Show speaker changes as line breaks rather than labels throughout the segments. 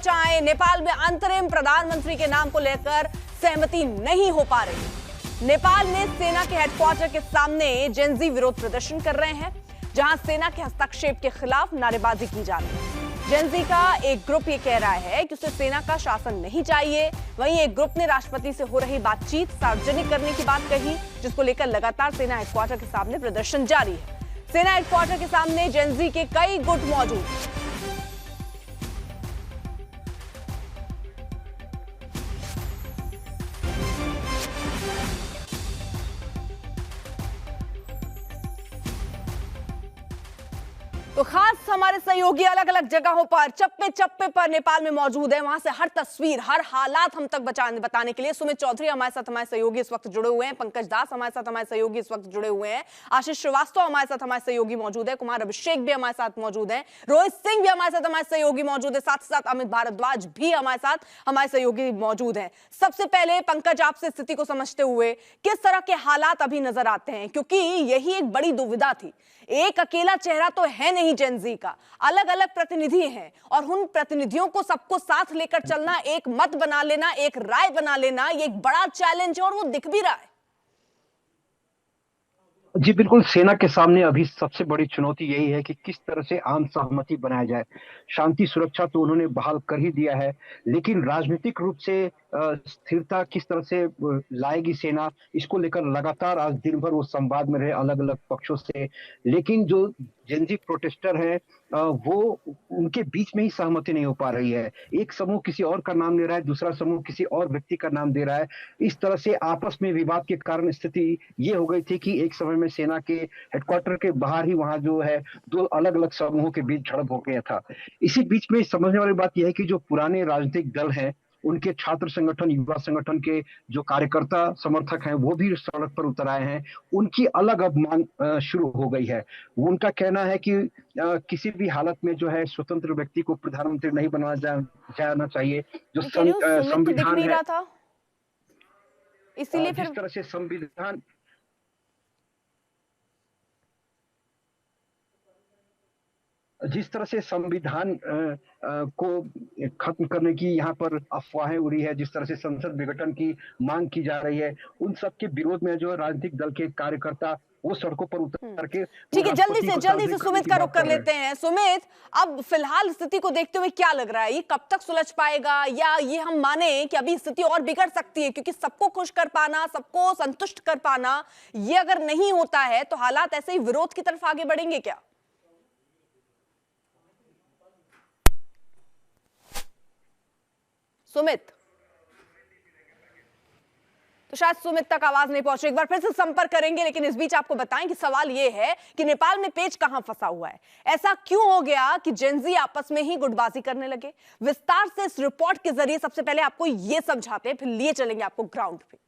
पहुंचाएं। नेपाल में अंतरिम प्रधानमंत्री के नाम को लेकर सहमति नहीं हो पा रही। नेपाल में सेना के हेडक्वार्टर के सामने जेनजी विरोध प्रदर्शन कर रहे हैं, जहां सेना के हस्तक्षेप के खिलाफ नारेबाजी की जा रही है। जेनजी का एक ग्रुप ये कह रहा है कि उसे सेना का शासन नहीं चाहिए। वहीं एक ग्रुप ने राष्ट्रपति से हो रही बातचीत सार्वजनिक करने की बात कही, जिसको लेकर लगातार सेना हेडक्वार्टर के सामने प्रदर्शन जारी है। सेना हेडक्वार्टर के सामने जेनजी के कई गुट मौजूद हैं। तो खास हमारे सहयोगी अलग अलग जगहों पर चप्पे चप्पे पर नेपाल में मौजूद है। वहां से हर तस्वीर, हर हालात हम तक बताने के लिए सुमित चौधरी हमारे साथ, हमारे सहयोगी इस वक्त जुड़े हुए हैं। पंकज दास हमारे साथ, हमारे सहयोगी इस वक्त जुड़े हुए हैं। आशीष श्रीवास्तव हमारे साथ, हमारे सहयोगी मौजूद है। कुमार अभिषेक भी हमारे साथ मौजूद है। रोहित सिंह भी हमारे साथ, हमारे सहयोगी मौजूद है। साथ ही साथ अमित भारद्वाज भी हमारे साथ, हमारे सहयोगी मौजूद हैं। सबसे पहले पंकज, आपसे स्थिति को समझते हुए किस तरह के हालात अभी नजर आते हैं, क्योंकि यही एक बड़ी दुविधा थी। एक अकेला चेहरा तो है नहीं जेनजी का, अलग अलग प्रतिनिधि हैं और उन प्रतिनिधियों को सबको साथ लेकर चलना, एक मत बना लेना, एक राय बना लेना, ये एक बड़ा चैलेंज है और वो दिख भी रहा है।
जी बिल्कुल, सेना के सामने अभी सबसे बड़ी चुनौती यही है कि किस तरह से आम सहमति बनाया जाए। शांति सुरक्षा तो उन्होंने बहाल कर ही दिया है, लेकिन राजनीतिक रूप से स्थिरता किस तरह से लाएगी सेना, इसको लेकर लगातार आज दिन भर वो संवाद में रहे अलग अलग पक्षों से। लेकिन जो जेनजी प्रोटेस्टर है वो उनके बीच में ही सहमति नहीं हो पा रही है। एक समूह किसी और का नाम ले रहा है, दूसरा समूह किसी और व्यक्ति का नाम दे रहा है। इस तरह से आपस में विवाद के कारण स्थिति ये हो गई थी कि एक समय में सेना के हेडक्वार्टर के बाहर ही वहां जो है दो अलग अलग समूहों के बीच झड़प हो गया था। इसी बीच में समझने वाली बात यह है कि जो पुराने राजनीतिक दल हैं, उनके छात्र संगठन, युवा संगठन के जो कार्यकर्ता समर्थक हैं, वो भी सड़क पर उतर आए हैं। उनकी अलग अब मांग शुरू हो गई है। उनका कहना है कि किसी भी हालत में जो है स्वतंत्र व्यक्ति को प्रधानमंत्री नहीं बनाया जाना चाहिए। जो संविधान है,
इसीलिए
जिस तरह से संविधान को खत्म करने की यहाँ पर अफवाहें उड़ी है, जिस तरह से संसद विघटन की मांग की जा रही है, उन सब के विरोध में जो राजनीतिक दल के कार्यकर्ता वो सड़कों पर उतर के।
ठीक है, जल्दी से सुमित का रुख कर लेते हैं। सुमित, अब फिलहाल स्थिति को देखते हुए क्या लग रहा है, ये कब तक सुलझ पाएगा, या ये हम माने कि अभी स्थिति और बिगड़ सकती है, क्योंकि सबको खुश कर पाना, सबको संतुष्ट कर पाना, ये अगर नहीं होता है तो हालात ऐसे ही विरोध की तरफ आगे बढ़ेंगे क्या? सुमित, तो शायद सुमित तक आवाज नहीं पहुंची। एक बार फिर से संपर्क करेंगे, लेकिन इस बीच आपको बताएं कि सवाल यह है कि नेपाल में पेच कहां फंसा हुआ है। ऐसा क्यों हो गया कि जेनजी आपस में ही गुटबाजी करने लगे? विस्तार से इस रिपोर्ट के जरिए सबसे पहले आपको यह समझाते हैं, फिर लिए चलेंगे आपको ग्राउंड पे।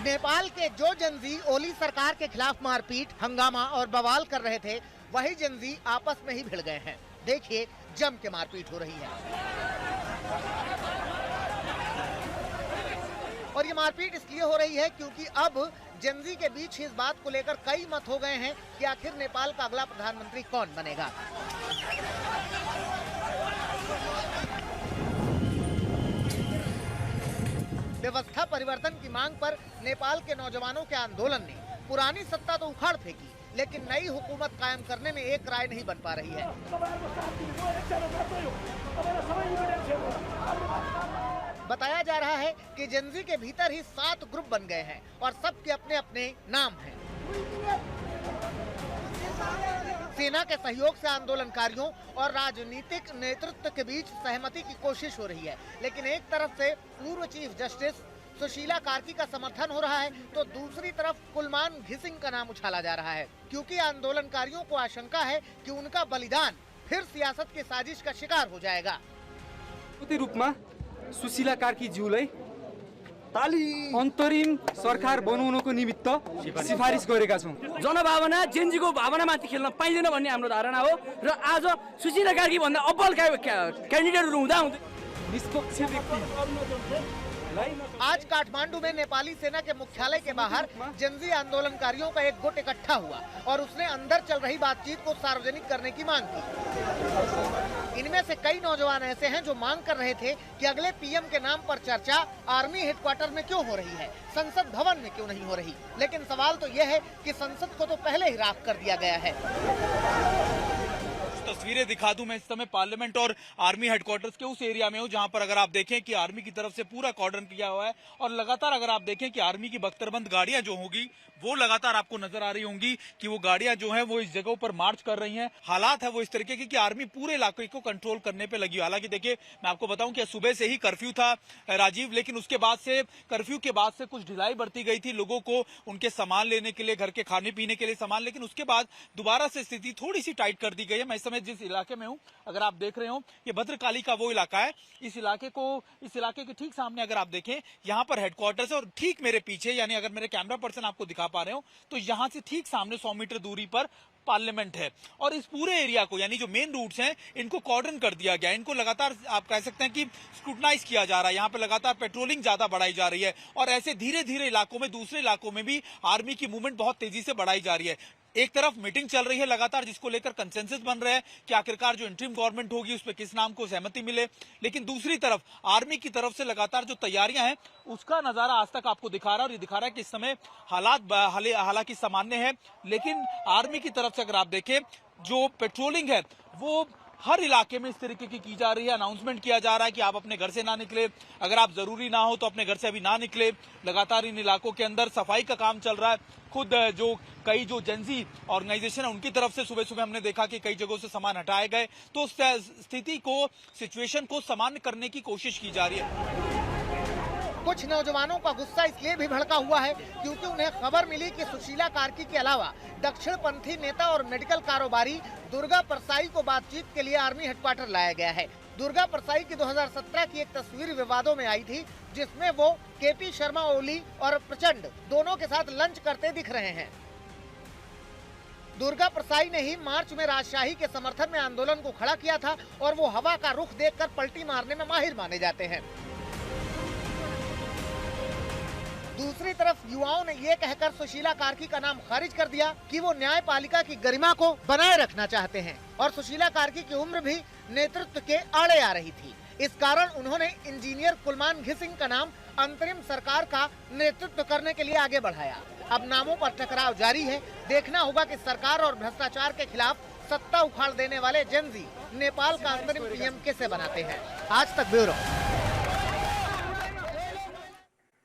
नेपाल के जो जेनजी ओली सरकार के खिलाफ मारपीट, हंगामा और बवाल कर रहे थे, वही जेनजी आपस में ही भिड़ गए हैं। देखिए, जम के मारपीट हो रही है और ये मारपीट इसलिए हो रही है क्योंकि अब जेनजी के बीच इस बात को लेकर कई मत हो गए हैं कि आखिर नेपाल का अगला प्रधानमंत्री कौन बनेगा। व्यवस्था परिवर्तन की मांग पर नेपाल के नौजवानों के आंदोलन ने पुरानी सत्ता तो उखाड़ फेंकी, लेकिन नई हुकूमत कायम करने में एक राय नहीं बन पा रही है। बताया जा रहा है कि जेनजी के भीतर ही 7 ग्रुप बन गए हैं और सबके अपने अपने नाम हैं। सेना के सहयोग से आंदोलनकारियों और राजनीतिक नेतृत्व के बीच सहमति की कोशिश हो रही है, लेकिन एक तरफ से पूर्व चीफ जस्टिस सुशीला कार्की का समर्थन हो रहा है तो दूसरी तरफ कुलमान घिसिंग का नाम उछाला जा रहा है, क्योंकि आंदोलनकारियों को आशंका है कि उनका बलिदान फिर सियासत की साजिश का शिकार हो जाएगा।
रूपमा सुशीला कार्की ज्यूलाई अन्तरिम सरकार बनाउनको निमित्त सिफारिस गरेका छौं।
जनभावना जेनजीको भावनामाथि खेल्न पाइँदैन भन्ने हाम्रो धारणा हो र आज सुशीला कार्की भन्दा अब्बल क्यान्डिडेटहरु हुँदा
निष्पक्ष व्यक्ति
आज काठमांडू में नेपाली सेना के मुख्यालय के बाहर जेनजी आंदोलनकारियों का एक गुट इकट्ठा हुआ और उसने अंदर चल रही बातचीत को सार्वजनिक करने की मांग की। इनमें से कई नौजवान ऐसे हैं जो मांग कर रहे थे कि अगले पीएम के नाम पर चर्चा आर्मी हेडक्वार्टर में क्यों हो रही है, संसद भवन में क्यों नहीं हो रही। लेकिन सवाल तो यह है कि संसद को तो पहले ही राख कर दिया गया है।
तस्वीरें दिखा दूं, मैं इस समय पार्लियामेंट और आर्मी हेडक्वार्टर्स के उस एरिया में हूं जहां पर अगर आप देखें कि आर्मी की तरफ से पूरा कॉर्डन किया हुआ है और लगातार अगर आप देखें कि आर्मी की बख्तरबंद गाड़ियां जो होगी वो लगातार आपको नजर आ रही होंगी कि वो गाड़ियां जो है वो इस जगहों पर मार्च कर रही हैं। हालात है वो इस तरीके की कि आर्मी पूरे इलाके को कंट्रोल करने पे लगी। हालांकि देखिए मैं आपको बताऊं कि सुबह से ही कर्फ्यू था राजीव, लेकिन उसके बाद से कर्फ्यू के बाद से कुछ ढिलाई बरती गई थी लोगों को उनके सामान लेने के लिए, घर के खाने पीने के लिए सामान, लेकिन उसके बाद दोबारा से स्थिति थोड़ी सी टाइट कर दी गई है। मैं इस समय जिस इलाके में हूं, अगर आप देख रहे हो ये भद्रकाली का वो इलाका है। इस इलाके के ठीक सामने अगर आप देखें यहाँ पर हेडक्वार्टर्स है और ठीक मेरे पीछे, यानी अगर मेरे कैमरा पर्सन आपको दिखा पा रहे हो तो यहाँ से ठीक सामने 100 मीटर दूरी पर पार्लियामेंट है और इस पूरे एरिया को यानी जो मेन रूट्स हैं इनको कॉर्डन कर दिया गया। इनको लगातार आप कह सकते हैं कि स्क्रूटनाइज किया जा रहा है। यहाँ पे लगातार पेट्रोलिंग ज्यादा बढ़ाई जा रही है और ऐसे धीरे धीरे इलाकों में, दूसरे इलाकों में भी आर्मी की मूवमेंट बहुत तेजी से बढ़ाई जा रही है। एक तरफ मीटिंग चल रही है लगातार जिसको लेकर कंसेंसस बन रहे हैं कि आखिरकार जो इंटरिम गवर्नमेंट होगी उस पर किस नाम को सहमति मिले, लेकिन दूसरी तरफ आर्मी की तरफ से लगातार जो तैयारियां हैं उसका नजारा आज तक आपको दिखा रहा है और ये दिखा रहा है कि इस समय हालात हालांकि सामान्य है, लेकिन आर्मी की तरफ से अगर आप देखें जो पेट्रोलिंग है वो हर इलाके में इस तरीके की जा रही है। अनाउंसमेंट किया जा रहा है कि आप अपने घर से ना निकले, अगर आप जरूरी ना हो तो अपने घर से अभी ना निकले। लगातार इन इलाकों के अंदर सफाई का काम चल रहा है। खुद जो कई जो जेनजी ऑर्गेनाइजेशन है उनकी तरफ से सुबह सुबह हमने देखा कि कई जगहों से सामान हटाए गए, तो स्थिति को, सिचुएशन को सामान्य करने की कोशिश की जा रही है।
कुछ नौजवानों का गुस्सा इसलिए भी भड़का हुआ है क्योंकि उन्हें खबर मिली कि सुशीला कार्की के अलावा दक्षिणपंथी नेता और मेडिकल कारोबारी दुर्गा परसाई को बातचीत के लिए आर्मी हेडक्वार्टर लाया गया है। दुर्गा परसाई की 2017 की एक तस्वीर विवादों में आई थी जिसमें वो केपी शर्मा ओली और प्रचंड दोनों के साथ लंच करते दिख रहे हैं। दुर्गा परसाई ने ही मार्च में राजशाही के समर्थन में आंदोलन को खड़ा किया था और वो हवा का रुख देखकर पलटी मारने में माहिर माने जाते हैं। दूसरी तरफ युवाओं ने ये कहकर सुशीला कार्की का नाम खारिज कर दिया कि वो न्यायपालिका की गरिमा को बनाए रखना चाहते हैं और सुशीला कार्की की उम्र भी नेतृत्व के आड़े आ रही थी। इस कारण उन्होंने इंजीनियर कुलमान घिसिंग का नाम अंतरिम सरकार का नेतृत्व करने के लिए आगे बढ़ाया। अब नामों पर टकराव जारी है। देखना होगा कि सरकार और भ्रष्टाचार के खिलाफ सत्ता उखाड़ देने वाले जेनजी नेपाल का अंतरिम पीएम कैसे बनाते हैं। आज तक ब्यूरो।